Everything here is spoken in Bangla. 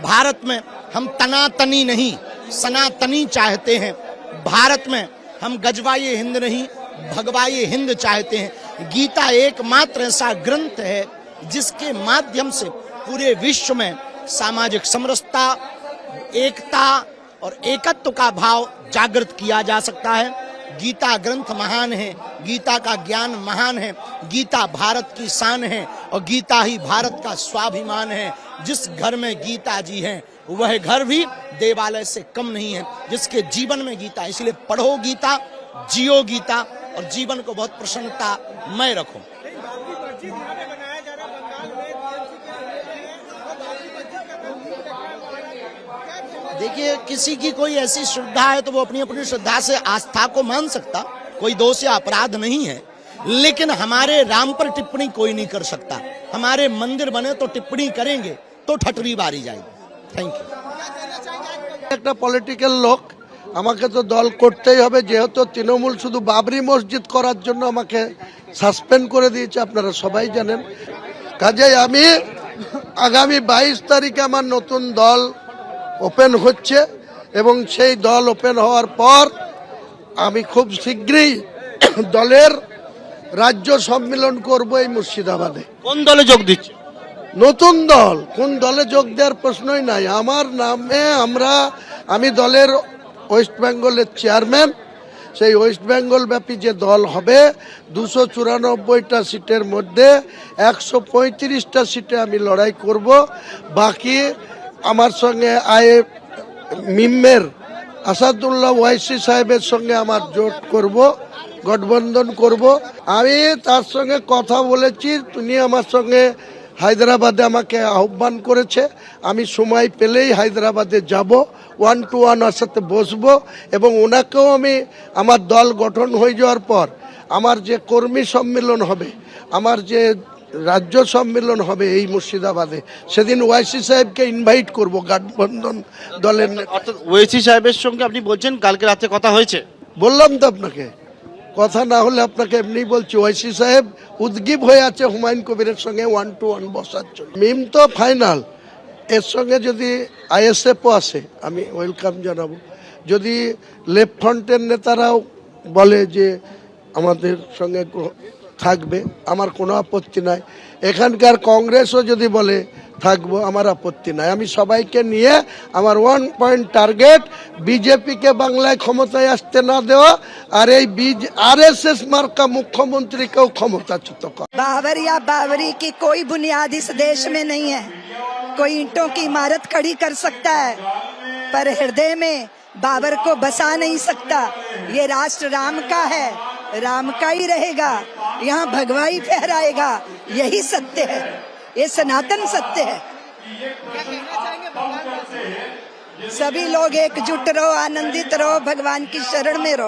भारत में हम तनातनी नहीं सनातनी चाहते हैं। भारत में हम गजवाए हिंद नहीं भगवाए हिंद चाहते हैं। गीता एकमात्र ऐसा ग्रंथ है जिसके माध्यम से पूरे विश्व में सामाजिक समरसता, एकता और एकत्व का भाव जागृत किया जा सकता है। गीता ग्रंथ महान है, गीता का ज्ञान महान है, गीता भारत की शान है और गीता ही भारत का स्वाभिमान है। जिस घर में गीता जी हैं वह घर भी देवालय से कम नहीं है, जिसके जीवन में गीता। इसलिए पढ़ो गीता, जियो गीता और जीवन को बहुत प्रसन्नतामय रखो। देखिए, किसी की कोई ऐसी श्रद्धा है तो वो अपनी अपनी श्रद्धा से आस्था को मान सकता, कोई दोष या अपराध नहीं है। लेकिन हमारे राम पर टिप्पणी कोई नहीं कर सकता। हमारे मंदिर बने तो टिप्पणी करेंगे तो ठटरी बारी जाएगी। Thank you. একটা পলিটিক্যাল লোক, আমাকে তো দল করতেই হবে, যেহেতু তৃণমূল শুধু বাবরি মসজিদ করার জন্য আমাকে সাসপেন্ড করে দিয়েছে, আপনারা সবাই জানেন। কাজেই আমি আগামী 22 তারিখে আমার নতুন দল ওপেন হচ্ছে এবং সেই দল ওপেন হওয়ার পর আমি খুব শীঘ্রই দলের রাজ্য সম্মেলন করব এই মুর্শিদাবাদে। কোন দলে যোগ দিচ্ছে? নতুন দল, কোন দলে যোগ দেওয়ার প্রশ্নই নাই। আমার নামে আমি দলের ওয়েস্ট বেঙ্গলের চেয়ারম্যান। সেই ওয়েস্ট বেঙ্গল ব্যাপী যে দল হবে 294টা সিটের মধ্যে 135টা সিটে আমি লড়াই করব। বাকি আমার সঙ্গে মিমের আসাদুল্লাহ ওয়াইসি সাহেবের সঙ্গে আমার জোট করব, গঠবন্ধন করব। আমি তার সঙ্গে কথা বলেছি, তিনি আমার সঙ্গে হায়দ্রাবাদে আমাকে আহ্বান করেছে। আমি সময় পেলেই হায়দ্রাবাদে যাব, 1 to 1 ওর সাথে বসবো এবং ওনাকেও আমি আমার দল গঠন হয়ে যাওয়ার পর আমার যে কর্মী সম্মেলন হবে, আমার যে রাজ্য সম্মেলন হবে এই মুর্শিদাবাদে, সেদিন ওয়াইসি সাহেবকে ইনভাইট করব গঠবন্ধন দলের। অর্থাৎ ওয়েসি সাহেবের সঙ্গে আপনি বলছেন কালকে রাতে কথা হয়েছে? বললাম তো আপনাকে, কথা না হলে আপনাকে এমনি বলছি। ওয়াইসি সাহেব উদ্গীব হয়ে আছে হুমায়ুন কবিরের সঙ্গে 1 to 1 বসার জন্য। মিম তো ফাইনাল, এর সঙ্গে যদি আইএসএফও আসে আমি ওয়েলকাম জানাবো। যদি লেফট ফ্রন্টের নেতারাও বলে যে আমাদের সঙ্গে থাকবে, আমার কোনো আপত্তি নাই। এখানকার কংগ্রেসও যদি বলে থাকবো, আমার আপত্তি নাই। আমি সবাইকে নিয়ে আমার 1 পয়েন্ট টার্গেট, বিজেপিকে বাংলায় ক্ষমতায় আসতে না দেওয়া আর এই आरएसएस मार्का मुख्यमंत्री को क्षमताच्युत कर। बाबर या बाबरी की कोई बुनियाद इस देश में नहीं है। कोई ईंटों की इमारत खड़ी कर सकता है पर हृदय में बाबर को बसा नहीं सकता। ये राष्ट्र राम का है, राम का ही रहेगा, यहाँ भगवाई फहराएगा। यही सत्य है, ये सनातन सत्य है। सभी लोग एकजुट रहो, आनंदित रहो, भगवान की शरण में रहो।